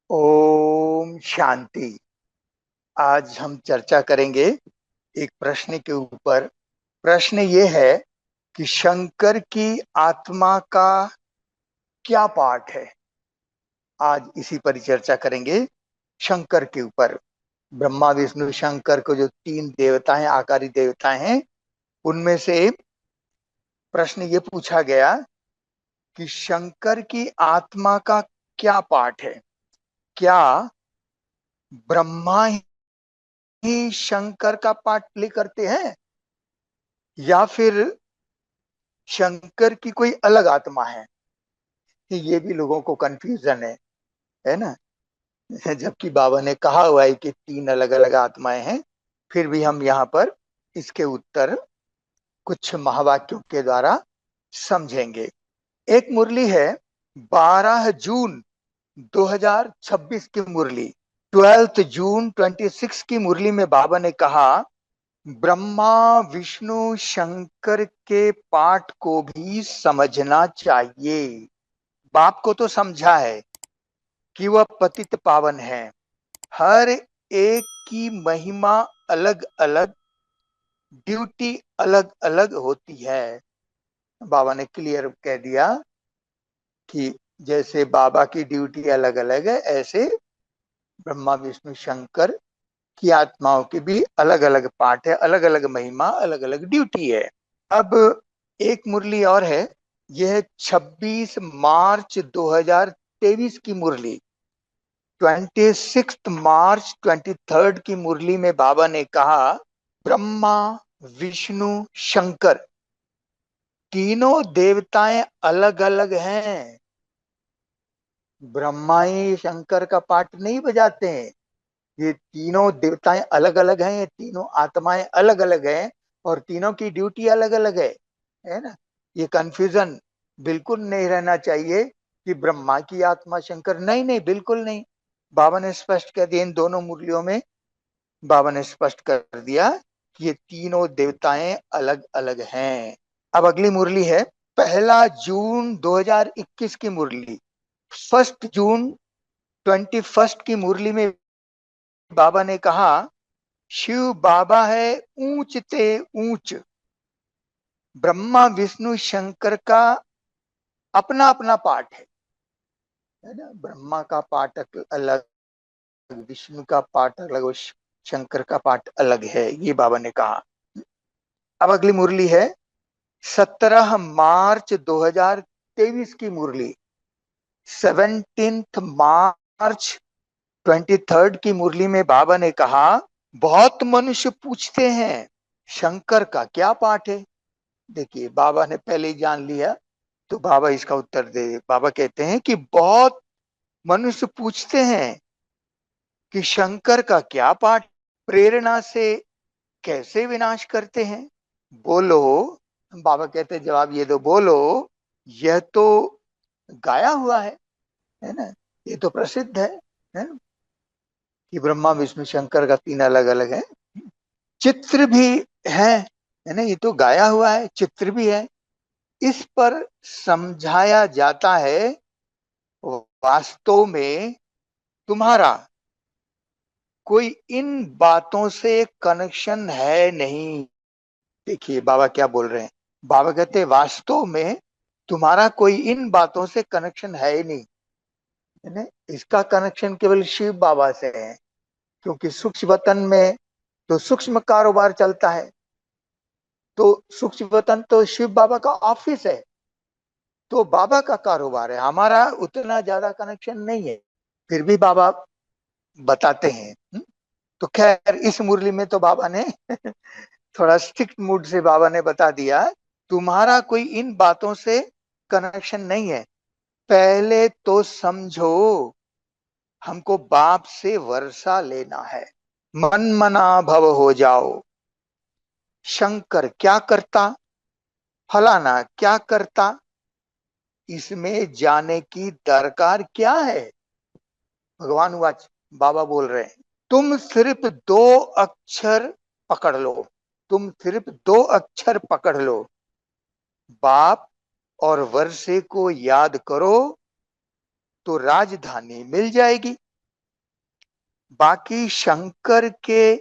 ओम शांति। आज हम चर्चा करेंगे एक प्रश्न के ऊपर। प्रश्न ये है कि शंकर की आत्मा का क्या पार्ट है। आज इसी पर चर्चा करेंगे, शंकर के ऊपर। ब्रह्मा विष्णु शंकर को जो तीन देवता हैं, आकारी देवता हैं, उनमें से प्रश्न ये पूछा गया कि शंकर की आत्मा का क्या पार्ट है। क्या ब्रह्मा ही शंकर का पार्ट प्ले करते हैं, या फिर शंकर की कोई अलग आत्मा है। ये भी लोगों को कंफ्यूजन है ना। जबकि बाबा ने कहा हुआ है कि तीन अलग अलग आत्माएं हैं, फिर भी हम यहाँ पर इसके उत्तर कुछ महावाक्यों के द्वारा समझेंगे। एक मुरली है 12 जून 2026 की मुरली, 12 जून 26 की मुरली में बाबा ने कहा, ब्रह्मा विष्णु शंकर के पाठ को भी समझना चाहिए। बाप को तो समझा है कि वह पतित पावन है, हर एक की महिमा अलग अलग, ड्यूटी अलग अलग होती है। बाबा ने क्लियर कह दिया कि जैसे बाबा की ड्यूटी अलग अलग है, ऐसे ब्रह्मा विष्णु शंकर की आत्माओं की भी अलग अलग पाठ है, अलग अलग महिमा, अलग अलग ड्यूटी है। अब एक मुरली और है, यह 26 मार्च 2023 की मुरली, 26 मार्च 23 की मुरली में बाबा ने कहा, ब्रह्मा विष्णु शंकर तीनों देवताएं अलग अलग हैं। ब्रह्मा ही शंकर का पार्ट नहीं बजाते हैं। ये तीनों देवताएं अलग अलग हैं, ये तीनों आत्माएं अलग अलग हैं, और तीनों की ड्यूटी अलग अलग है ना। ये कंफ्यूजन बिल्कुल नहीं रहना चाहिए कि ब्रह्मा की आत्मा शंकर, नहीं नहीं, बिल्कुल नहीं। बाबा ने स्पष्ट कर दिया, इन दोनों मुरलियों में बाबा ने स्पष्ट कर दिया कि ये तीनों देवताएं अलग अलग हैं। अब अगली मुरली है 1 जून 2021 की मुरली, 1 जून 21 की मुरली में बाबा ने कहा, शिव बाबा है ऊंच ते ऊंच, ब्रह्मा विष्णु शंकर का अपना अपना पाठ है ना। ब्रह्मा का पाठ अलग, विष्णु का पाठ अलग, और शंकर का पाठ अलग है, ये बाबा ने कहा। अब अगली मुरली है 17 मार्च 2023 की मुरली, 17 मार्च 23 की मुरली में बाबा ने कहा, बहुत मनुष्य पूछते हैं शंकर का क्या पाठ है। देखिए, बाबा ने पहले ही जान लिया, तो बाबा इसका उत्तर दे। बाबा कहते हैं कि बहुत मनुष्य पूछते हैं कि शंकर का क्या पाठ, प्रेरणा से कैसे विनाश करते हैं। बोलो। बाबा कहते हैं, जवाब ये दो, बोलो। यह तो गाया हुआ है ना, ये तो प्रसिद्ध है ना, कि ब्रह्मा विष्णु शंकर का तीन अलग अलग है। चित्र भी है ना, ये तो गाया हुआ है, चित्र भी है। इस पर समझाया जाता है, वास्तव में तुम्हारा कोई इन बातों से कनेक्शन है नहीं। देखिए बाबा क्या बोल रहे हैं। बाबा कहते हैं, वास्तव में तुम्हारा कोई इन बातों से कनेक्शन है ही नहीं, है ना। इसका कनेक्शन केवल शिव बाबा से है, क्योंकि सूक्ष्म वतन में तो सूक्ष्म कारोबार चलता है, तो सूक्ष्म वतन तो शिव बाबा का ऑफिस है, तो बाबा का कारोबार है, हमारा उतना ज्यादा कनेक्शन नहीं है। फिर भी बाबा बताते हैं। तो खैर, इस मुरली में तो बाबा ने थोड़ा स्ट्रिक्ट मूड से बाबा ने बता दिया, तुम्हारा कोई इन बातों से कनेक्शन नहीं है। पहले तो समझो, हमको बाप से वर्षा लेना है, मन मना भव हो जाओ। शंकर क्या करता, फलाना क्या करता, इसमें जाने की दरकार क्या है। भगवान वाच बाबा बोल रहे हैं, तुम सिर्फ दो अक्षर पकड़ लो, तुम सिर्फ दो अक्षर पकड़ लो, बाप और वर्षे को याद करो, तो राजधानी मिल जाएगी। बाकी शंकर के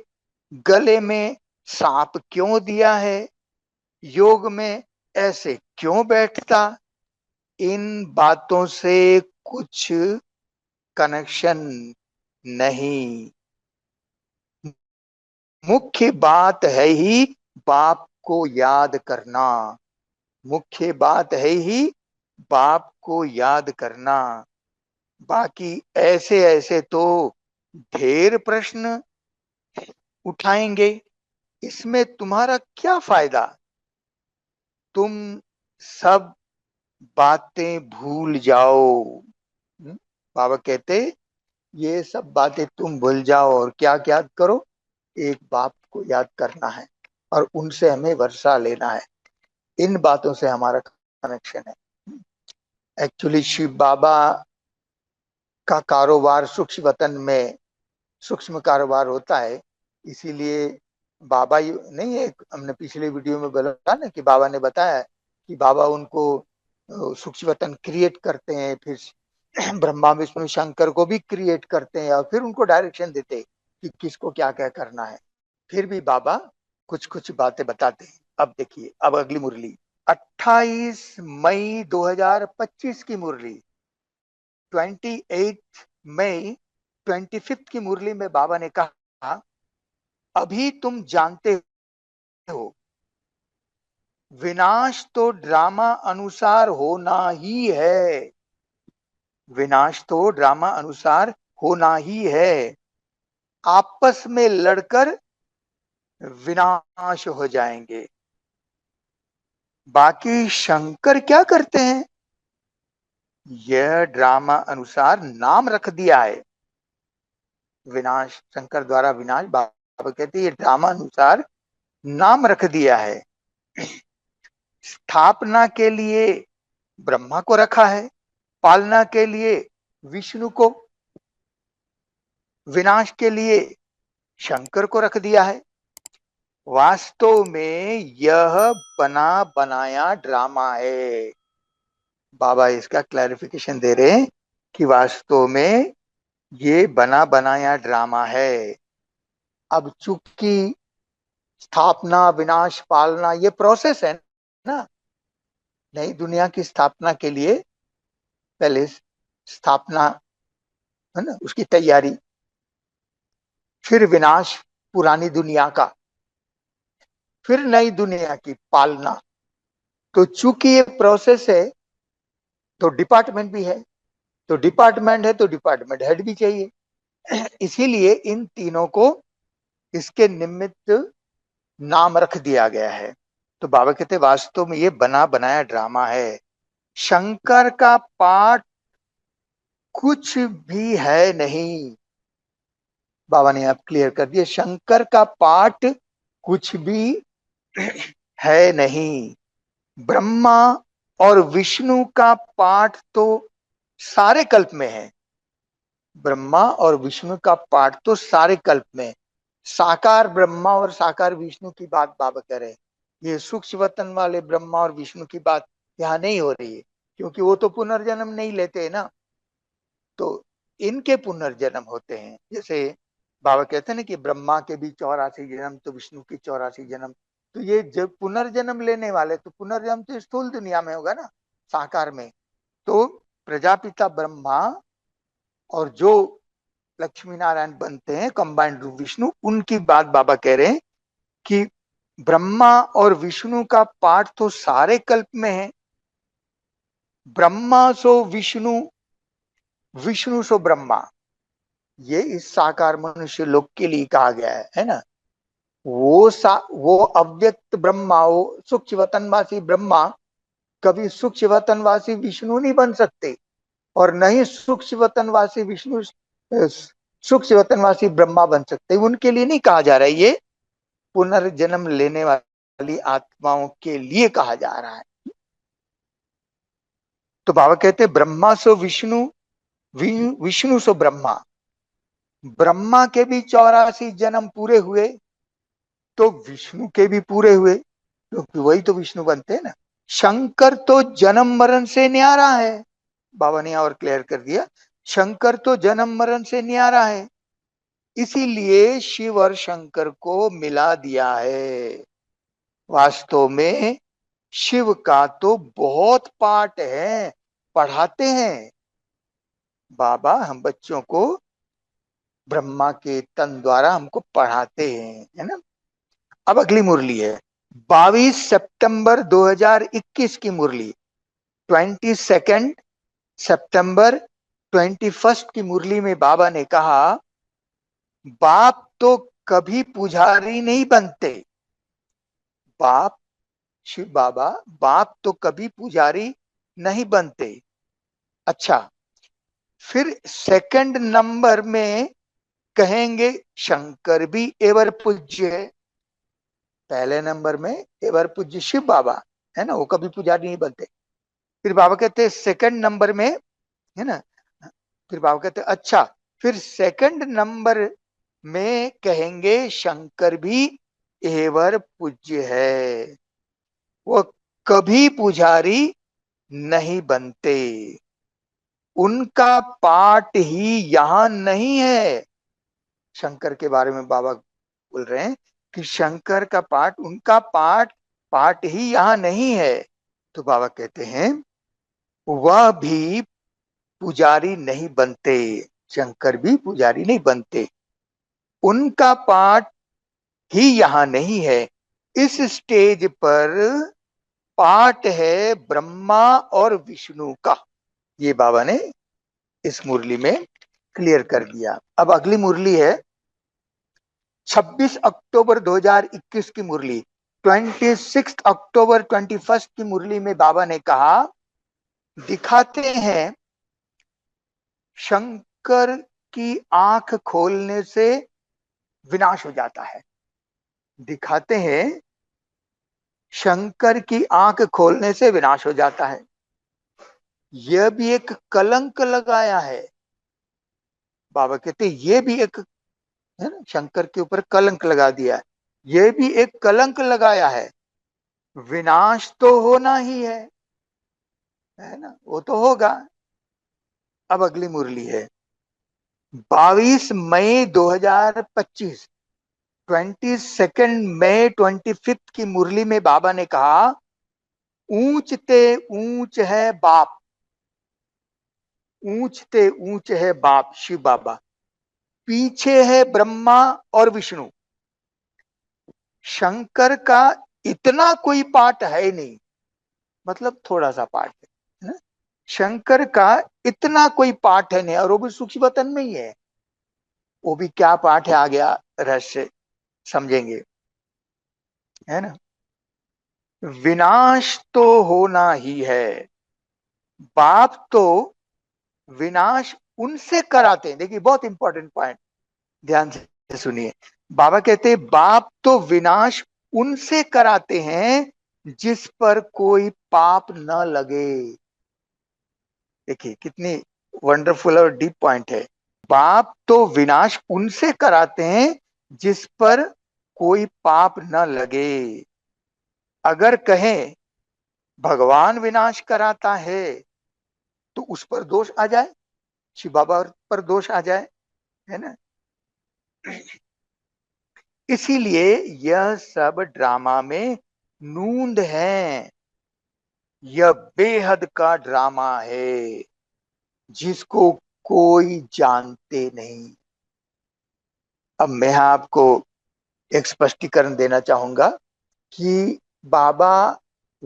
गले में सांप क्यों दिया है, योग में ऐसे क्यों बैठता, इन बातों से कुछ कनेक्शन नहीं। मुख्य बात है ही बाप को याद करना, मुख्य बात है ही बाप को याद करना। बाकी ऐसे ऐसे तो ढेर प्रश्न उठाएंगे, इसमें तुम्हारा क्या फायदा। तुम सब बातें भूल जाओ। बाबा कहते ये सब बातें तुम भूल जाओ और क्या याद करो, एक बाप को याद करना है और उनसे हमें वर्षा लेना है। इन बातों से हमारा कनेक्शन है। एक्चुअली शिव बाबा का कारोबार सूक्ष्म वतन में सूक्ष्म कारोबार होता है, इसीलिए बाबा नहीं है, हमने पिछले वीडियो में बोला ना कि बाबा ने बताया कि बाबा उनको सूक्ष्म वतन क्रिएट करते हैं, फिर ब्रह्मा विष्णु शंकर को भी क्रिएट करते हैं और फिर उनको डायरेक्शन देते हैं कि किसको क्या क्या करना है। फिर भी बाबा कुछ कुछ बातें बताते हैं। अब देखिए, अब अगली मुरली 28 मई 2025 की मुरली, 28 मई 25 की मुरली में बाबा ने कहा, अभी तुम जानते हो विनाश तो ड्रामा अनुसार होना ही है, विनाश तो ड्रामा अनुसार होना ही है। आपस में लड़कर विनाश हो जाएंगे। बाकी शंकर क्या करते हैं, यह ड्रामा अनुसार नाम रख दिया है। विनाश शंकर द्वारा विनाश, बाबा कहते हैं ये ड्रामा अनुसार नाम रख दिया है। स्थापना के लिए ब्रह्मा को रखा है, पालना के लिए विष्णु को, विनाश के लिए शंकर को रख दिया है। वास्तव में यह बना बनाया ड्रामा है। बाबा इसका क्लैरिफिकेशन दे रहे हैं कि वास्तव में ये बना बनाया ड्रामा है। अब चूंकि स्थापना विनाश पालना ये प्रोसेस है ना, नई दुनिया की स्थापना के लिए पहले स्थापना है ना, उसकी तैयारी, फिर विनाश पुरानी दुनिया का, फिर नई दुनिया की पालना। तो चूंकि ये प्रोसेस है तो डिपार्टमेंट भी है, तो डिपार्टमेंट है तो डिपार्टमेंट हेड भी चाहिए। इसीलिए इन तीनों को इसके निमित्त नाम रख दिया गया है। तो बाबा कहते वास्तव में ये बना बनाया ड्रामा है। शंकर का पाठ कुछ भी है नहीं। बाबा ने आप क्लियर कर दिया, शंकर का पाठ कुछ भी है नहीं। ब्रह्मा और विष्णु का पाठ तो सारे कल्प में है, ब्रह्मा और विष्णु का पाठ तो सारे कल्प में। साकार ब्रह्मा और साकार विष्णु की बात बाबा कह रहे हैं, ये सूक्ष्म वतन वाले ब्रह्मा और विष्णु की बात यहाँ नहीं हो रही है, क्योंकि वो तो पुनर्जन्म नहीं लेते है ना, तो इनके पुनर्जन्म होते हैं। जैसे बाबा कहते हैं ना कि ब्रह्मा के भी 84 जन्म तो विष्णु के 84 जन्म, तो ये जब पुनर्जन्म लेने वाले तो पुनर्जन्म तो स्थूल दुनिया में होगा ना, साकार में। तो प्रजापिता ब्रह्मा और जो लक्ष्मी नारायण बनते हैं कंबाइंड रूप विष्णु, उनकी बात बाबा कह रहे हैं कि ब्रह्मा और विष्णु का पाठ तो सारे कल्प में है। ब्रह्मा सो विष्णु, विष्णु सो ब्रह्मा, ये इस साकार मनुष्य लोक के लिए कहा गया है ना। वो अव्यक्त ब्रह्मा, वो सूक्ष्म वतनवासी ब्रह्मा कभी सूक्ष्म वतनवासी विष्णु नहीं बन सकते, और नहीं सूक्ष्म वतनवासी विष्णु सूक्ष्म वतनवासी ब्रह्मा बन सकते। उनके लिए नहीं कहा जा रहा है, ये पुनर्जन्म लेने वाली आत्माओं के लिए कहा जा रहा है। तो बाबा कहते हैं ब्रह्मा सो विष्णु, विष्णु सो ब्रह्मा। ब्रह्मा के भी 84 जन्म पूरे हुए तो विष्णु के भी पूरे हुए, क्योंकि वही तो विष्णु बनते हैं ना। शंकर तो जन्म मरण से न्यारा है, बाबा ने और क्लियर कर दिया, शंकर तो जन्म मरण से न्यारा है। इसीलिए शिव और शंकर को मिला दिया है। वास्तव में शिव का तो बहुत पाठ है, पढ़ाते हैं बाबा। हम बच्चों को ब्रह्मा के तन द्वारा हमको पढ़ाते हैं, है ना। अब अगली मुरली है 22 सितंबर 2021 की मुरली। 22 सितंबर 21 की मुरली में बाबा ने कहा, बाप तो कभी पुजारी नहीं बनते। बाप, शिव बाबा, बाप तो कभी पुजारी नहीं बनते। अच्छा, फिर सेकंड नंबर में कहेंगे शंकर भी एवर पूज्य है। पहले नंबर में एवर पूज्य शिव बाबा है ना, वो कभी पुजारी नहीं बनते। फिर बाबा कहते हैं सेकंड नंबर में, है ना, फिर बाबा कहते हैं अच्छा, फिर सेकंड नंबर में कहेंगे शंकर भी एवर पूज्य है, वो कभी पुजारी नहीं बनते। उनका पाठ ही यहां नहीं है। शंकर के बारे में बाबा बोल रहे हैं कि शंकर का पाठ, उनका पाठ, पाठ ही यहां नहीं है। तो बाबा कहते हैं वह भी पुजारी नहीं बनते, शंकर भी पुजारी नहीं बनते, उनका पाठ ही यहां नहीं है। इस स्टेज पर पाठ है ब्रह्मा और विष्णु का। ये बाबा ने इस मुरली में क्लियर कर दिया। अब अगली मुरली है 26 अक्टूबर 2021 की मुरली। 26 अक्टूबर 21 की मुरली में बाबा ने कहा, दिखाते हैं शंकर की आंख खोलने से विनाश हो जाता है। दिखाते हैं शंकर की आंख खोलने से विनाश हो जाता है। यह भी एक कलंक लगाया है। बाबा कहते ये भी एक, है ना, शंकर के ऊपर कलंक लगा दिया। यह भी एक कलंक लगाया है। विनाश तो होना ही है ना, वो तो होगा। अब अगली मुरली है 22 मई 2025। 22 मई 25 की मुरली में बाबा ने कहा, ऊंचते ऊंच है बाप, ऊंचते ऊंच है बाप शिव बाबा, पीछे है ब्रह्मा और विष्णु। शंकर का इतना कोई पाठ है नहीं, मतलब थोड़ा सा पाठ है ना। शंकर का इतना कोई पाठ है नहीं, और वो भी सूक्ष्म वतन में ही है। वो भी क्या पाठ है, आ गया रहस्य समझेंगे, है ना। विनाश तो होना ही है। बाप तो विनाश उनसे कराते हैं। देखिए बहुत इंपॉर्टेंट पॉइंट, ध्यान से सुनिए। बाबा कहते हैं बाप तो विनाश उनसे कराते हैं जिस पर कोई पाप न लगे। देखिए कितनी वंडरफुल और डीप पॉइंट है। पाप तो विनाश उनसे कराते हैं जिस पर कोई पाप न लगे। अगर कहें भगवान विनाश कराता है तो उस पर दोष आ जाए, शिव बाबा पर दोष आ जाए, है ना। इसीलिए यह सब ड्रामा में नूंद है। यह बेहद का ड्रामा है जिसको कोई जानते नहीं। अब मैं आपको एक स्पष्टीकरण देना चाहूंगा कि बाबा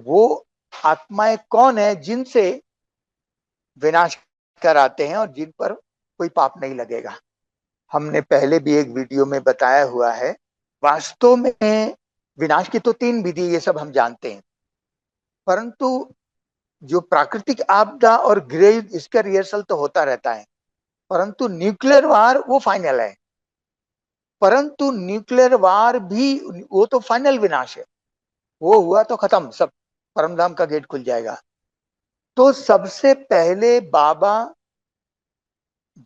वो आत्माएं कौन है जिनसे विनाश कराते हैं और जिन पर कोई पाप नहीं लगेगा। हमने पहले भी एक वीडियो में बताया हुआ है। वास्तव में विनाश की तो 3 विधि, ये सब हम जानते हैं, परंतु जो प्राकृतिक आपदा और गृह युद्ध, इसका रिहर्सल तो होता रहता है, परंतु न्यूक्लियर वार वो फाइनल है। परंतु न्यूक्लियर वार भी वो तो फाइनल विनाश है। वो हुआ तो खत्म, सब परमधाम का गेट खुल जाएगा। तो सबसे पहले बाबा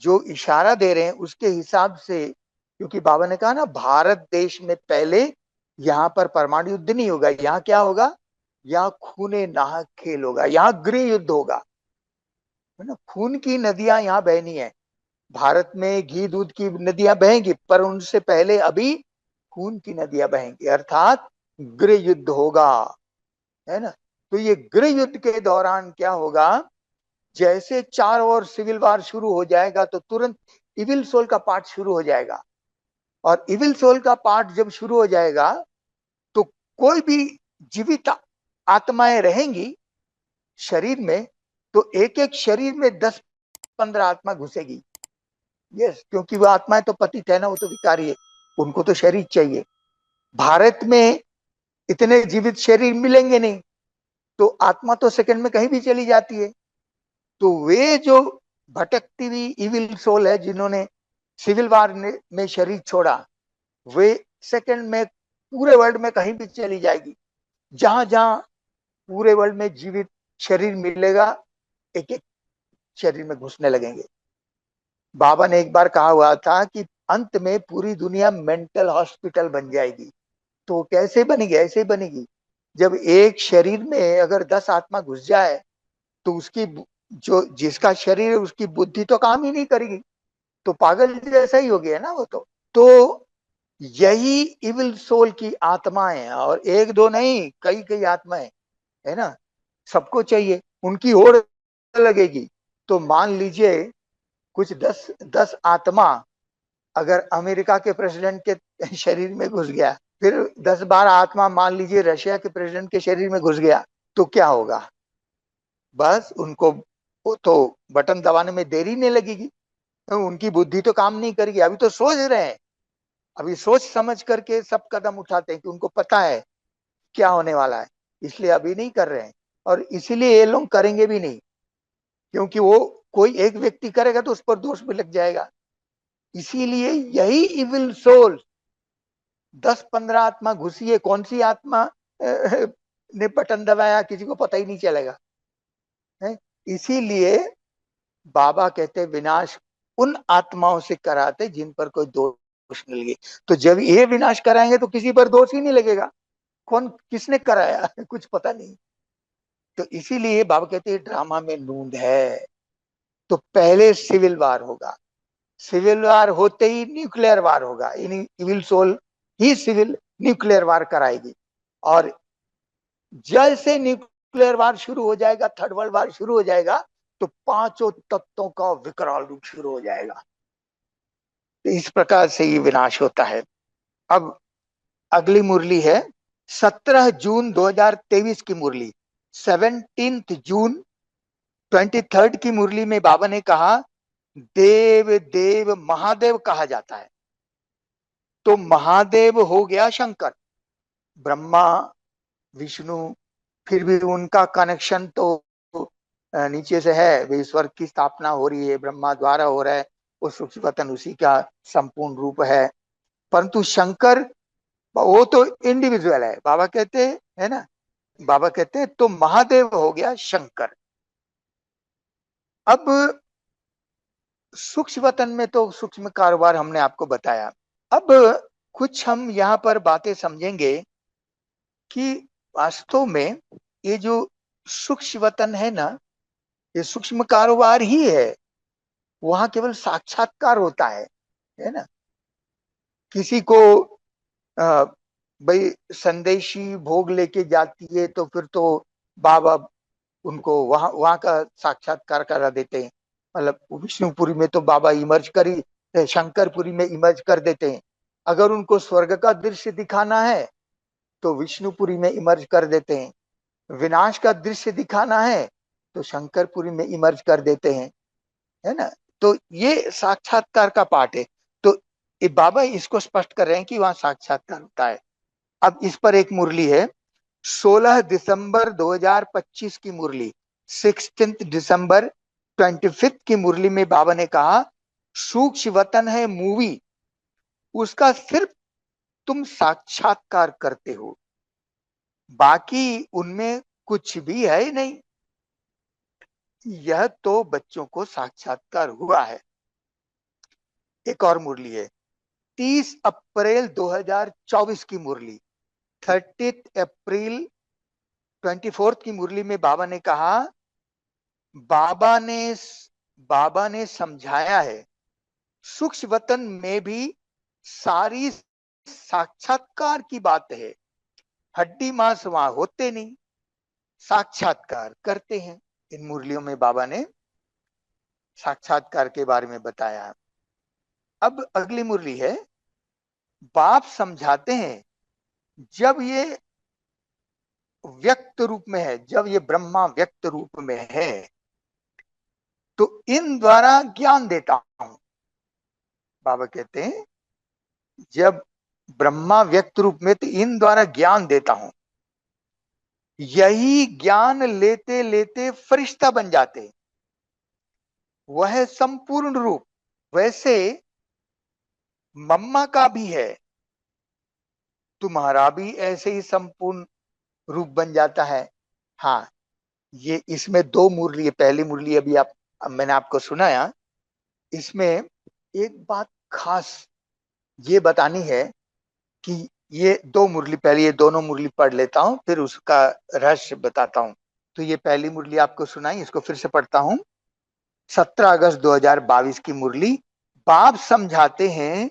जो इशारा दे रहे हैं उसके हिसाब से, क्योंकि बाबा ने कहा ना भारत देश में पहले यहाँ पर परमाणु युद्ध नहीं होगा, यहाँ क्या होगा, यहाँ खूने नाहक खेल होगा, यहाँ गृह युद्ध होगा, है ना। खून की नदियां यहाँ बहनी है। भारत में घी दूध की नदियां बहेंगी, पर उनसे पहले अभी खून की नदियां बहेंगी, अर्थात गृह युद्ध होगा, है ना। तो ये गृह युद्ध के दौरान क्या होगा, जैसे चारों ओर सिविल वार शुरू हो जाएगा तो तुरंत इविल सोल का पार्ट शुरू हो जाएगा। और इविल सोल का पार्ट जब शुरू हो जाएगा तो कोई भी जीवित आत्माएं रहेंगी शरीर में, तो एक एक शरीर में 10-15 आत्मा घुसेगी। यस, क्योंकि वो आत्माएं तो पतित है ना, वो तो विकारी है, उनको तो शरीर चाहिए। भारत में इतने जीवित शरीर मिलेंगे नहीं, तो आत्मा तो सेकंड में कहीं भी चली जाती है। तो वे जो भटकती हुई इविल सोल है जिन्होंने सिविल वार में शरीर छोड़ा, वे सेकंड में पूरे वर्ल्ड में कहीं भी चली जाएगी। जहां जहां पूरे वर्ल्ड में जीवित शरीर मिलेगा, एक एक शरीर में घुसने लगेंगे। बाबा ने एक बार कहा हुआ था कि अंत में पूरी दुनिया मेंटल हॉस्पिटल बन जाएगी। तो कैसे बनेगी? ऐसे बनेगी, जब एक शरीर में अगर 10 आत्मा घुस जाए तो उसकी जो जिसका शरीर है उसकी बुद्धि तो काम ही नहीं करेगी, तो पागल जैसा ही हो गया ना वो तो यही इविल सोल की आत्माएं हैं, और एक दो नहीं, कई कई आत्माएं, है ना। सबको चाहिए, उनकी होड़ लगेगी। तो मान लीजिए कुछ 10 आत्मा अगर अमेरिका के प्रेसिडेंट के शरीर में घुस गया, फिर 10-12 आत्मा मान लीजिए रशिया के प्रेसिडेंट के शरीर में घुस गया, तो क्या होगा? बस उनको वो तो बटन दबाने में देरी नहीं लगेगी, तो उनकी बुद्धि तो काम नहीं करेगी। अभी तो सोच रहे हैं, अभी सोच समझ करके सब कदम उठाते हैं कि उनको पता है क्या होने वाला है, इसलिए अभी नहीं कर रहे हैं। और इसीलिए ये लोग करेंगे भी नहीं, क्योंकि वो कोई एक व्यक्ति करेगा तो उस पर दोष भी लग जाएगा। इसीलिए यही इविल सोल 10-15 आत्मा घुसी है, कौन सी आत्मा ने बटन दबाया किसी को पता ही नहीं चलेगा, है। इसीलिए बाबा कहते विनाश उन आत्माओं से कराते जिन पर कोई दोष नहीं लगे। तो जब ये विनाश कराएंगे तो किसी पर दोष ही नहीं लगेगा, कौन किसने कराया कुछ पता नहीं। तो इसीलिए बाबा कहते हैं ड्रामा में नूंद है। तो पहले सिविल वार होगा, सिविल वार होते ही न्यूक्लियर वार होगा, यानी इविल सोल ही सिविल न्यूक्लियर वार कराएगी। और जैसे न्यूक्लियर वार शुरू हो जाएगा, थर्ड वर्ल्ड वार शुरू हो जाएगा, तो पांचों तत्वों का विकराल रूप शुरू हो जाएगा। तो इस प्रकार से ये विनाश होता है। अब अगली मुरली है 17 जून 2023 की मुरली। 17 जून 23 की मुरली में बाबा ने कहा देव देव महादेव कहा जाता है। तो महादेव हो गया शंकर, ब्रह्मा विष्णु, फिर भी उनका कनेक्शन तो नीचे से है, वे ईश्वर की स्थापना हो रही है, ब्रह्मा द्वारा हो रहा है, वो सूक्ष्मतन उसी का संपूर्ण रूप है। परंतु शंकर वो तो इंडिविजुअल है, बाबा कहते हैं, है ना। बाबा कहते हैं तो महादेव हो गया शंकर। अब सूक्ष्म वतन में तो सूक्ष्म कारोबार हमने आपको बताया। अब कुछ हम यहाँ पर बातें समझेंगे कि वास्तव में ये जो सूक्ष्म वतन है ना, ये सूक्ष्म कारोबार ही है। वहां केवल साक्षात्कार होता है ना। किसी को भाई संदेशी भोग लेके जाती है तो फिर तो बाबा उनको वहां वहां का साक्षात्कार करा देते हैं। मतलब विष्णुपुरी में तो बाबा इमर्ज कर ही, शंकरपुरी में इमर्ज कर देते हैं। अगर उनको स्वर्ग का दृश्य दिखाना है तो विष्णुपुरी में इमर्ज कर देते हैं। विनाश का दृश्य दिखाना है तो शंकरपुरी में इमर्ज कर देते हैं, है ना। तो ये साक्षात्कार का पाठ है। तो ये बाबा इसको स्पष्ट कर रहे हैं कि वहां साक्षात्कार होता है। अब इस पर एक मुरली है 16 दिसंबर 2025 की मुरली। 16 दिसंबर 25 की मुरली में बाबा ने कहा सूक्ष्म वतन है मूवी, उसका सिर्फ तुम साक्षात्कार करते हो, बाकी उनमें कुछ भी है ही नहीं। यह तो बच्चों को साक्षात्कार हुआ है। एक और मुरली है 30 अप्रैल 2024 की मुरली। 30 अप्रैल 24 की मुरली में बाबा ने कहा बाबा ने बाबा ने समझाया है सूक्ष्म वतन में भी सारी साक्षात्कार की बात है। हड्डी मांस वहां होते नहीं, साक्षात्कार करते हैं। इन मुरलियों में बाबा ने साक्षात्कार के बारे में बताया। अब अगली मुरली है, बाप समझाते हैं जब ये व्यक्त रूप में है, जब ये ब्रह्मा व्यक्त रूप में है तो इन द्वारा ज्ञान देता हूं। बाबा कहते हैं जब ब्रह्मा व्यक्त रूप में तो इन द्वारा ज्ञान देता हूं। यही ज्ञान लेते लेते फरिश्ता बन जाते, वह संपूर्ण रूप वैसे मम्मा का भी है, तुम्हारा भी ऐसे ही संपूर्ण रूप बन जाता है। हाँ, ये इसमें दो मुरली है। पहली मुरली अभी मैंने आपको सुनाया। इसमें एक बात खास ये बतानी है कि ये दो मुरली, पहले ये दोनों मुरली पढ़ लेता हूं, फिर उसका रहस्य बताता हूं। तो ये पहली मुरली आपको सुनाई, इसको फिर से पढ़ता हूं। 17 अगस्त 2022 की मुरली। बाप समझाते हैं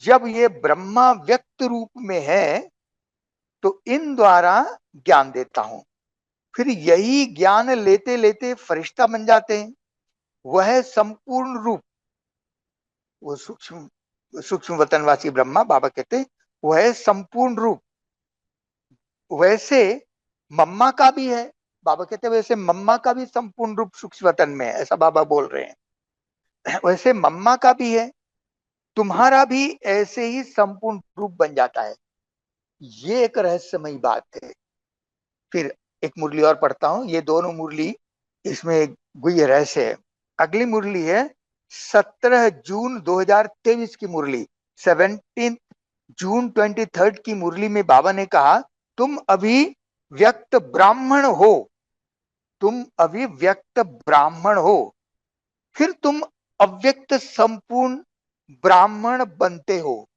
जब ये ब्रह्मा व्यक्त रूप में है तो इन द्वारा ज्ञान देता हूं, फिर यही ज्ञान लेते लेते फरिश्ता बन जाते हैं। वह संपूर्ण रूप, वो सूक्ष्म सूक्ष्म वतनवासी ब्रह्मा, बाबा कहते वह संपूर्ण रूप वैसे मम्मा का भी है। बाबा कहते वैसे मम्मा का भी संपूर्ण रूप सूक्ष्म वतन में है, ऐसा बाबा बोल रहे हैं। वैसे मम्मा का भी है, तुम्हारा भी ऐसे ही संपूर्ण रूप बन जाता है। ये एक रहस्यमयी बात है। फिर एक मुरली और पढ़ता हूं, ये दोनों मुरली इसमें एक गुह्य रहस्य है। अगली मुरली है 17 जून 2023 की मुरली। 17 जून 23 की मुरली में बाबा ने कहा तुम अभी व्यक्त ब्राह्मण हो, तुम अभी व्यक्त ब्राह्मण हो, फिर तुम अव्यक्त संपूर्ण ब्राह्मण बनते हो।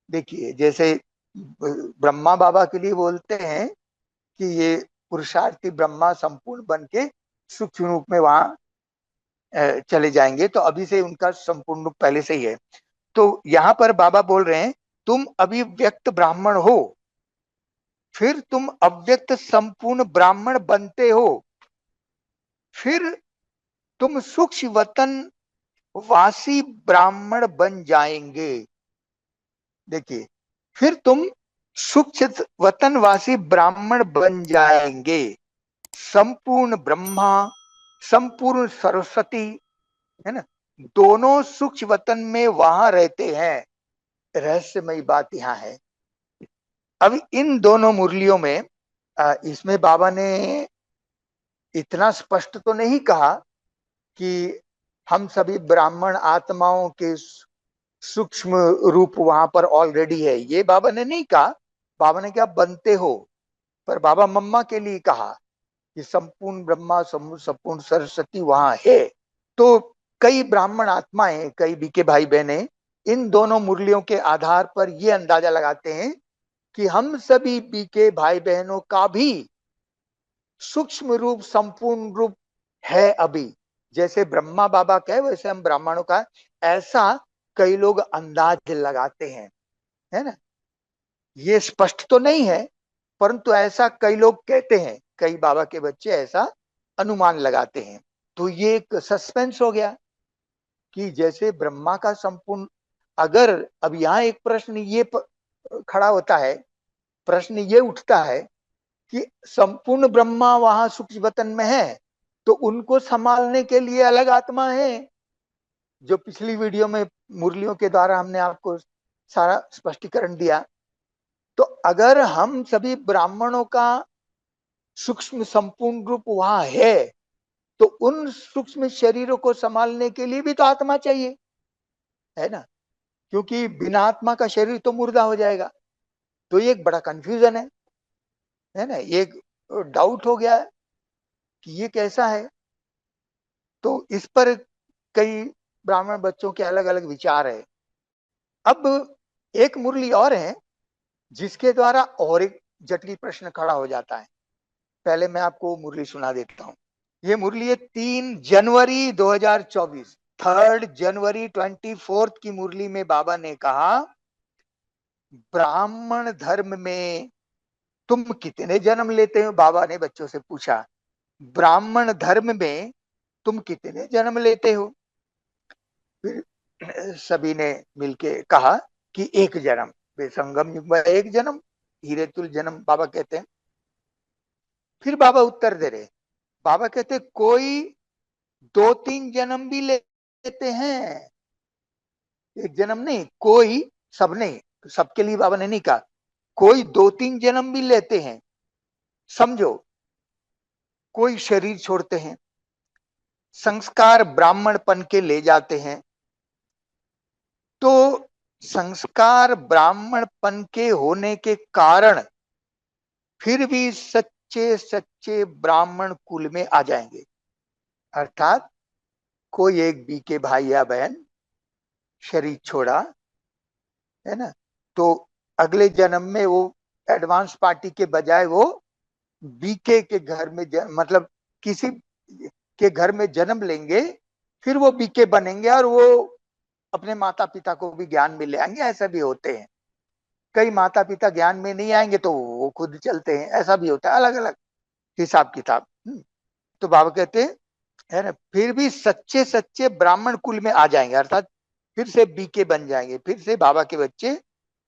देखिए, जैसे ब्रह्मा बाबा के लिए बोलते हैं कि ये पुरुषार्थी ब्रह्मा संपूर्ण बन के सूक्ष्म रूप में वहां चले जाएंगे, तो अभी से उनका संपूर्ण रूप पहले से ही है। तो यहां पर बाबा बोल रहे हैं तुम अभी व्यक्त ब्राह्मण हो, फिर तुम अव्यक्त संपूर्ण ब्राह्मण बनते हो, फिर तुम सूक्ष्म वतन वासी ब्राह्मण बन जाएंगे। देखिए, फिर तुम सूक्ष्म वतनवासी ब्राह्मण बन जाएंगे। संपूर्ण ब्रह्मा, संपूर्ण सरस्वती, है ना, दोनों सूक्ष्म वतन में वहां रहते हैं। रहस्यमयी बात यहाँ है। अब इन दोनों मुरलियों में इसमें बाबा ने इतना स्पष्ट तो नहीं कहा कि हम सभी ब्राह्मण आत्माओं के सूक्ष्म रूप वहां पर ऑलरेडी है, ये बाबा ने नहीं कहा। बाबा ने क्या बनते हो, पर बाबा मम्मा के लिए कहा कि संपूर्ण ब्रह्मा संपूर्ण सरस्वती वहां है। तो कई ब्राह्मण आत्माएं, कई बीके भाई बहने इन दोनों मुरलियों के आधार पर यह अंदाजा लगाते हैं कि हम सभी बीके भाई बहनों का भी सूक्ष्म रूप संपूर्ण रूप है अभी। जैसे ब्रह्मा बाबा कहे वैसे हम ब्राह्मणों का, ऐसा कई लोग अंदाज लगाते हैं, है ना। ये स्पष्ट तो नहीं है, परंतु ऐसा कई लोग कहते हैं, कई बाबा के बच्चे ऐसा अनुमान लगाते हैं। तो ये एक सस्पेंस हो गया कि जैसे ब्रह्मा का संपूर्ण, अगर अब यहां एक प्रश्न ये खड़ा होता है, प्रश्न ये उठता है कि संपूर्ण ब्रह्मा वहां सूक्ष्म वतन में है तो उनको संभालने के लिए अलग आत्मा है, जो पिछली वीडियो में मुरलियों के द्वारा हमने आपको सारा स्पष्टीकरण दिया। तो अगर हम सभी ब्राह्मणों का सूक्ष्म संपूर्ण रूप वहां है तो उन सूक्ष्म शरीरों को संभालने के लिए भी तो आत्मा चाहिए, है ना, क्योंकि बिना आत्मा का शरीर तो मुर्दा हो जाएगा। तो ये एक बड़ा कंफ्यूजन है ना, ये डाउट हो गया कि ये कैसा है। तो इस पर कई ब्राह्मण बच्चों के अलग अलग विचार है। अब एक मुरली और है जिसके द्वारा और एक जटिल प्रश्न खड़ा हो जाता है। पहले मैं आपको मुरली सुना देता हूं। ये मुरली है 3 जनवरी 2024। 3 जनवरी 24 की मुरली में बाबा ने कहा, ब्राह्मण धर्म में तुम कितने जन्म लेते हो? बाबा ने बच्चों से पूछा, ब्राह्मण धर्म में तुम कितने जन्म लेते हो? फिर सभी ने मिलके कहा कि एक जन्म। वे संगम युग में एक जन्म, हीरे तुल जन्म बाबा कहते हैं। फिर बाबा उत्तर दे रहे, बाबा कहते कोई 2-3 जन्म भी लेते हैं, एक जन्म नहीं, कोई, सब नहीं, सबके लिए बाबा ने नहीं कहा, कोई 2-3 जन्म भी लेते हैं। समझो, कोई शरीर छोड़ते हैं, संस्कार ब्राह्मणपन के ले जाते हैं, तो संस्कार ब्राह्मणपन के होने के कारण फिर भी सच्चे सच्चे ब्राह्मण कुल में आ जाएंगे। अर्थात कोई एक बीके भाई या बहन शरीर छोड़ा, है ना, तो अगले जन्म में वो एडवांस पार्टी के बजाय वो बीके के घर में मतलब किसी के घर में जन्म लेंगे, फिर वो बीके बनेंगे और वो अपने माता पिता को भी ज्ञान में ले आएंगे। ऐसा भी होते हैं, कई माता पिता ज्ञान में नहीं आएंगे तो वो खुद चलते हैं, ऐसा भी होता है, अलग अलग हिसाब किताब। तो बाबा कहते हैं, है ना, फिर भी सच्चे सच्चे ब्राह्मण कुल में आ जाएंगे, अर्थात फिर से बीके बन जाएंगे, फिर से बाबा के बच्चे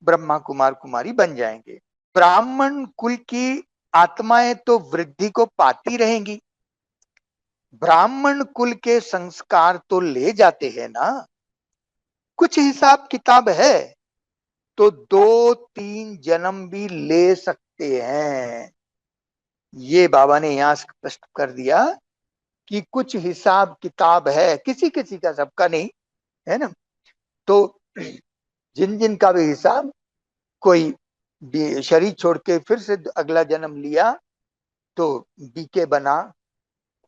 ब्रह्मा कुमार कुमारी बन जाएंगे। ब्राह्मण कुल की आत्माएं तो वृद्धि को पाती रहेंगी, ब्राह्मण कुल के संस्कार तो ले जाते हैं ना, कुछ हिसाब किताब है तो 2-3 जन्म भी ले सकते हैं। ये बाबा ने यहां स्पष्ट कर दिया कि कुछ हिसाब किताब है, किसी किसी का, सबका नहीं, है ना। तो जिन जिन का भी हिसाब, कोई शरीर छोड़ के फिर से अगला जन्म लिया तो बीके बना,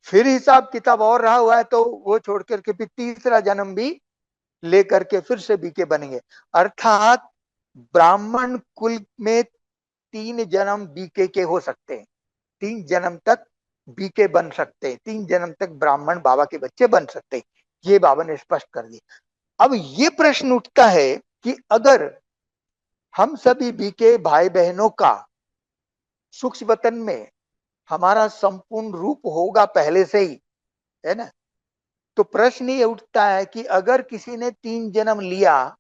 फिर हिसाब किताब और रहा हुआ है तो वो छोड़ करके फिर तीसरा जन्म भी लेकर के फिर से बीके बनेंगे। अर्थात ब्राह्मण कुल में 3 जन्म बीके के हो सकते हैं, 3 जन्म तक बीके बन सकते हैं, 3 जन्म तक ब्राह्मण बाबा के बच्चे बन सकते हैं। ये बाबा ने स्पष्ट कर दिया। अब ये प्रश्न उठता है कि अगर हम सभी बीके भाई बहनों का सूक्ष्म वतन में हमारा संपूर्ण रूप होगा पहले से ही, है ना, तो प्रश्न ये उठता है कि अगर किसी ने 3 जन्म लिया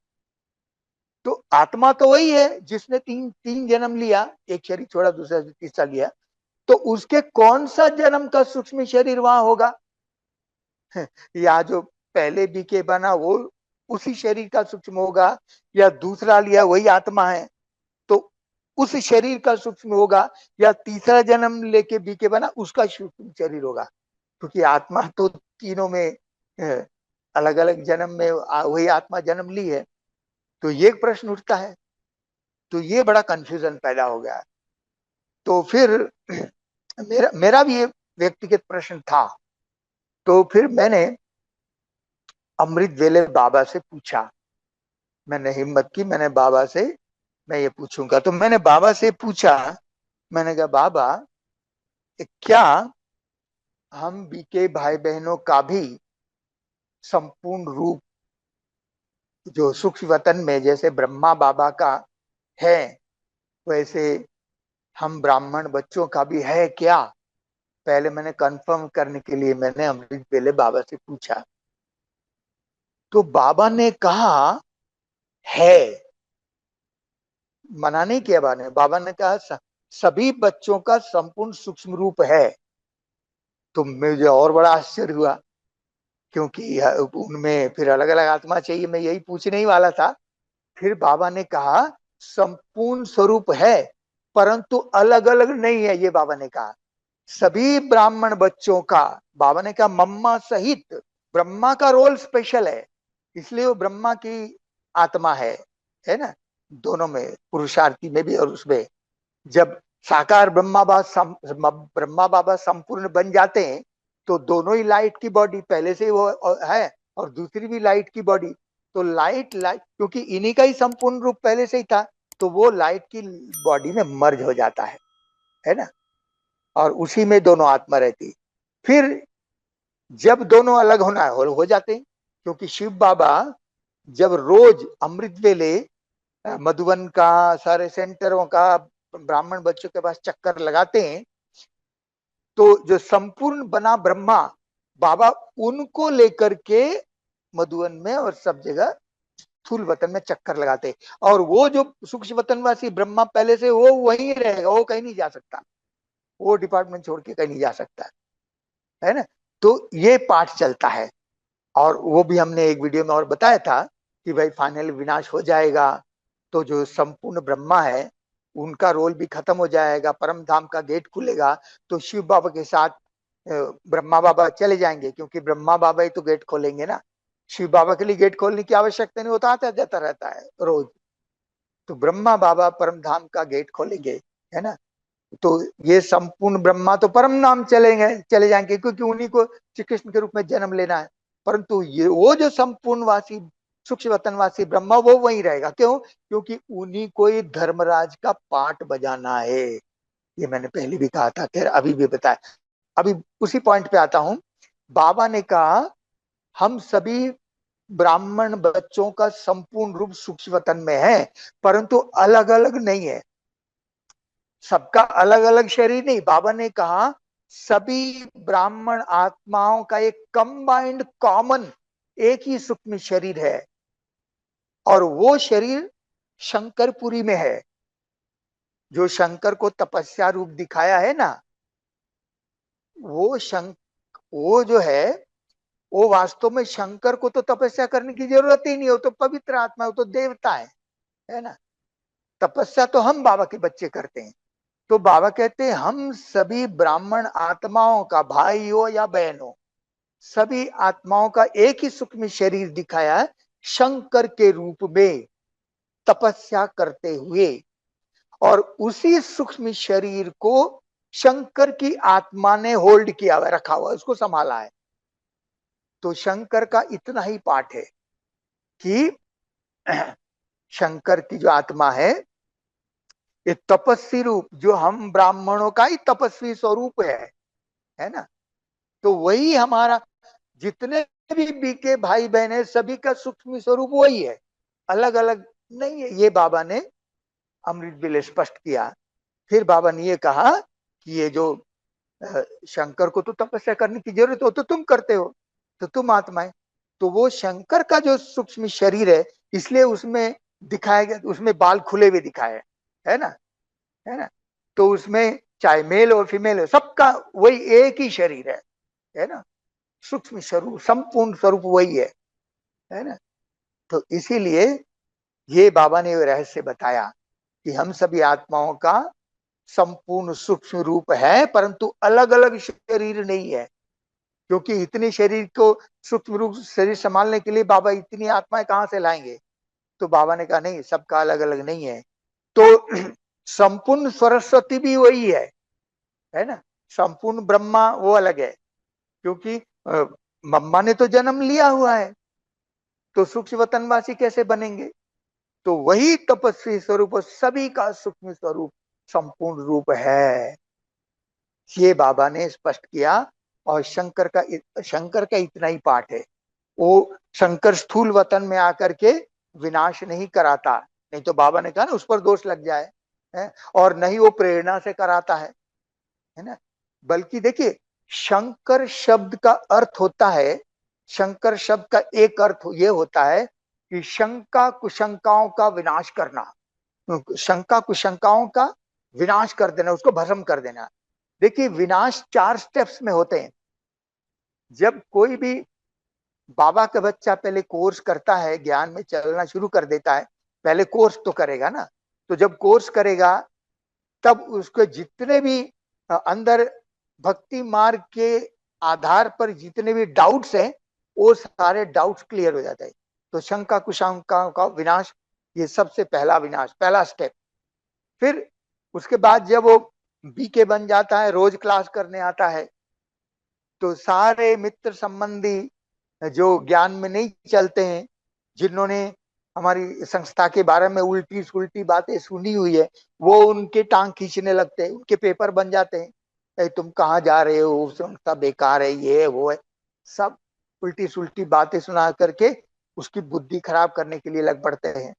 तो आत्मा तो वही है जिसने तीन तीन जन्म लिया, एक शरीर छोड़ा दूसरा तीसरा लिया, तो उसके कौन सा जन्म का सूक्ष्म शरीर वहां होगा? या जो पहले बीके बना वो उसी शरीर का सूक्ष्म होगा, या दूसरा लिया वही आत्मा है तो उस शरीर का सूक्ष्म होगा, या तीसरा जन्म लेके बीके बना उसका सूक्ष्म शरीर होगा? क्योंकि आत्मा तो तीनों में अलग अलग जन्म में वही आत्मा जन्म ली है। तो ये प्रश्न उठता है, तो ये बड़ा कंफ्यूजन पैदा हो गया। तो फिर मेरा भी ये व्यक्तिगत प्रश्न था, तो फिर मैंने अमृत वेले बाबा से पूछा, मैंने हिम्मत की, मैंने बाबा से मैं ये पूछूंगा। तो मैंने बाबा से पूछा, मैंने कहा बाबा क्या हम बीके भाई बहनों का भी संपूर्ण रूप जो सूक्ष्म वतन में जैसे ब्रह्मा बाबा का है वैसे हम ब्राह्मण बच्चों का भी है क्या? पहले मैंने कंफर्म करने के लिए मैंने अमृत वेले बाबा से पूछा, तो बाबा ने कहा है। मना नहीं किया बाबा ने कहा सभी बच्चों का संपूर्ण सूक्ष्म रूप है। तो मुझे और बड़ा आश्चर्य हुआ, क्योंकि उनमें फिर अलग अलग आत्मा चाहिए, मैं यही पूछने ही वाला था। फिर बाबा ने कहा संपूर्ण स्वरूप है परंतु अलग अलग नहीं है, ये बाबा ने कहा। सभी ब्राह्मण बच्चों का, बाबा ने कहा मम्मा सहित, ब्रह्मा का रोल स्पेशल है इसलिए वो ब्रह्मा की आत्मा है ना, दोनों में, पुरुषार्थी में भी और उसमें। जब साकार ब्रह्मा बाबा संपूर्ण बन जाते हैं तो दोनों ही लाइट की बॉडी पहले से वो है और दूसरी भी लाइट की बॉडी, तो लाइट क्योंकि इन्हीं का ही संपूर्ण रूप पहले से ही था तो वो लाइट की बॉडी में मर्ज हो जाता है ना, और उसी में दोनों आत्मा रहती। फिर जब दोनों अलग होना है हो जाते हैं, क्योंकि शिव बाबा जब रोज अमृत वेले मधुबन का, सारे सेंटरों का, ब्राह्मण बच्चों के पास चक्कर लगाते हैं, तो जो संपूर्ण बना ब्रह्मा, बाबा उनको लेकर के मधुबन में और सब जगह स्थूल वतन में चक्कर लगाते, और वो जो सूक्ष्म वतनवासी ब्रह्मा पहले से वो वहीं रहेगा, वो कहीं नहीं जा सकता, वो डिपार्टमेंट छोड़ के कहीं नहीं जा सकता, है ना। तो ये पाठ चलता है, और वो भी हमने एक वीडियो में और बताया था कि भाई फाइनल विनाश हो जाएगा, तो जो संपूर्ण ब्रह्मा है उनका रोल भी खत्म हो जाएगा, परम धाम का गेट खुलेगा, तो शिव बाबा के साथ ब्रह्मा बाबा चले जाएंगे, क्योंकि ब्रह्मा बाबा ही तो गेट खोलेंगे ना, शिव बाबा के लिए गेट खोलने की आवश्यकता नहीं होता, आता जाता रहता है रोज, तो ब्रह्मा बाबा परम धाम का गेट खोलेंगे, है ना। तो ये संपूर्ण ब्रह्मा तो परम नाम चले जाएंगे, क्योंकि उन्हीं को श्री कृष्ण के रूप में जन्म लेना है, परंतु ये वो जो संपूर्णवासी सूक्ष्म वतनवासी ब्रह्मा वो वहीं रहेगा, क्यों? क्योंकि उन्हीं को ही धर्मराज का पाठ बजाना है, ये मैंने पहले भी कहा था, खैर अभी भी बताया। अभी उसी पॉइंट पे आता हूं। बाबा ने कहा हम सभी ब्राह्मण बच्चों का संपूर्ण रूप सूक्ष्म वतन में है, परंतु अलग अलग नहीं है, सबका अलग अलग शरीर नहीं। बाबा ने कहा सभी ब्राह्मण आत्माओं का एक कंबाइंड कॉमन एक ही सूक्ष्म शरीर है, और वो शरीर शंकरपुरी में है, जो शंकर को तपस्या रूप दिखाया है ना, वो वो जो है, वो वास्तव में शंकर को तो तपस्या करने की जरूरत ही नहीं, हो तो पवित्र आत्मा, हो तो देवता है ना। तपस्या तो हम बाबा के बच्चे करते हैं। तो बाबा कहते हैं हम सभी ब्राह्मण आत्माओं का, भाई हो या बहन हो, सभी आत्माओं का एक ही सूक्ष्म शरीर दिखाया है शंकर के रूप में तपस्या करते हुए, और उसी सूक्ष्म शरीर को शंकर की आत्मा ने होल्ड किया हुआ, रखा हुआ, उसको संभाला है। तो शंकर का इतना ही पाठ है कि शंकर की जो आत्मा ये तपस्वी रूप, जो हम ब्राह्मणों का ही तपस्वी स्वरूप है ना। तो वही हमारा, जितने भी बीके भाई बहन है, सभी का सूक्ष्म स्वरूप वही है, अलग अलग नहीं है, ये बाबा ने अमृत बिल स्पष्ट किया। फिर बाबा ने ये कहा कि ये जो शंकर को तो तपस्या करने की जरूरत हो तो तुम करते हो, तो तुम आत्माएं, तो वो शंकर का जो सूक्ष्म शरीर है, इसलिए उसमें दिखाया गया, उसमें बाल खुले हुए दिखाए, है ना, है ना। तो उसमें चाहे मेल हो फीमेल हो, सबका वही एक ही शरीर है ना, सूक्ष्म स्वरूप, संपूर्ण स्वरूप वही है ना। तो इसीलिए ये बाबा ने रहस्य बताया कि हम सभी आत्माओं का संपूर्ण सूक्ष्म रूप है, परंतु अलग अलग शरीर नहीं है, क्योंकि इतने शरीर को सूक्ष्म रूप शरीर संभालने के लिए बाबा इतनी आत्माएं कहां से लाएंगे। तो बाबा ने कहा नहीं, सबका अलग अलग नहीं है। तो संपूर्ण सरस्वती भी वही है ना। संपूर्ण ब्रह्मा वो अलग है, क्योंकि मम्मा ने तो जन्म लिया हुआ है, तो सूक्ष्म वतनवासी कैसे बनेंगे। तो वही तपस्वी स्वरूप और सभी का सूक्ष्म स्वरूप संपूर्ण रूप है, ये बाबा ने स्पष्ट किया। और शंकर का इतना ही पाठ है। वो शंकर स्थूल वतन में आकर के विनाश नहीं कराता, नहीं तो बाबा ने कहा ना उस पर दोष लग जाए, है? और नहीं वो प्रेरणा से कराता है ना। बल्कि देखिए, शंकर शब्द का अर्थ होता है, शंकर शब्द का एक अर्थ ये होता है कि शंका कुशंकाओं का विनाश करना, शंका कुशंकाओं का विनाश कर देना, उसको भस्म कर देना। देखिए, विनाश 4 स्टेप्स में होते हैं। जब कोई भी बाबा का बच्चा पहले कोर्स करता है, ज्ञान में चलना शुरू कर देता है, पहले कोर्स तो करेगा ना, तो जब कोर्स करेगा तब उसके जितने भी अंदर भक्ति मार्ग के आधार पर जितने भी डाउट्स हैं, वो सारे डाउट्स क्लियर हो जाते हैं। तो शंका कुशंकाओं का विनाश, ये सबसे पहला विनाश, पहला स्टेप। फिर उसके बाद जब वो बीके बन जाता है, रोज क्लास करने आता है, तो सारे मित्र संबंधी जो ज्ञान में नहीं चलते हैं, जिन्होंने हमारी संस्था के बारे में उल्टी सुल्टी बातें सुनी हुई है, वो उनके टांग खींचने लगते हैं, उनके पेपर बन जाते हैं, तुम कहाँ जा रहे हो, संस्था बेकार है, ये वो है सब। उल्टी सुल्टी बातें सुना करके उसकी बुद्धि खराब करने के लिए लग पड़ते हैं,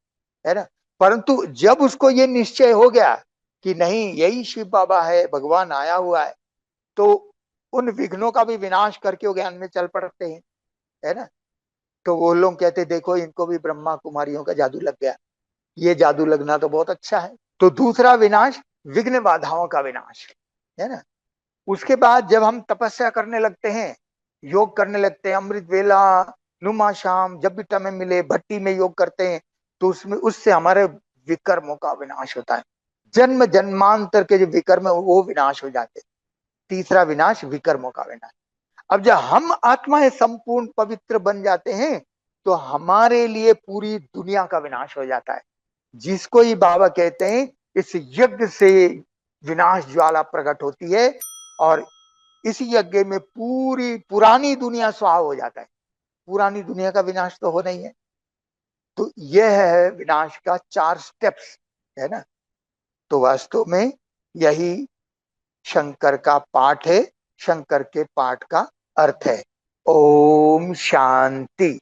है ना। परंतु जब उसको ये निश्चय हो गया कि नहीं यही शिव बाबा है, भगवान आया हुआ है, तो उन विघ्नों का भी विनाश करके वो ज्ञान में चल पड़ते हैं, है ना। तो वो लोग कहते देखो इनको भी ब्रह्मा कुमारियों का जादू लग गया। ये जादू लगना तो बहुत अच्छा है। तो दूसरा विनाश विघ्न बाधाओं का विनाश, है ना। उसके बाद जब हम तपस्या करने लगते हैं, योग करने लगते हैं, अमृत वेला, नुमा शाम, जब भी टाइम मिले भट्टी में योग करते हैं, तो उसमें उससे हमारे विकर्मों का विनाश होता है। जन्म जन्मांतर के जो विकर्म है वो विनाश हो जाते हैं। तीसरा विनाश विकर्मों का विनाश। अब जब हम आत्माएं संपूर्ण पवित्र बन जाते हैं, तो हमारे लिए पूरी दुनिया का विनाश हो जाता है। जिसको ही बाबा कहते हैं इस यज्ञ से विनाश ज्वाला प्रकट होती है, और इस यज्ञ में पूरी पुरानी दुनिया स्वाहा हो जाता है। पुरानी दुनिया का विनाश तो होना ही है। तो यह है विनाश का 4 स्टेप्स, है ना। तो वास्तव में यही शंकर का पाठ है, शंकर के पाठ का अर्थ है। ओम शांति।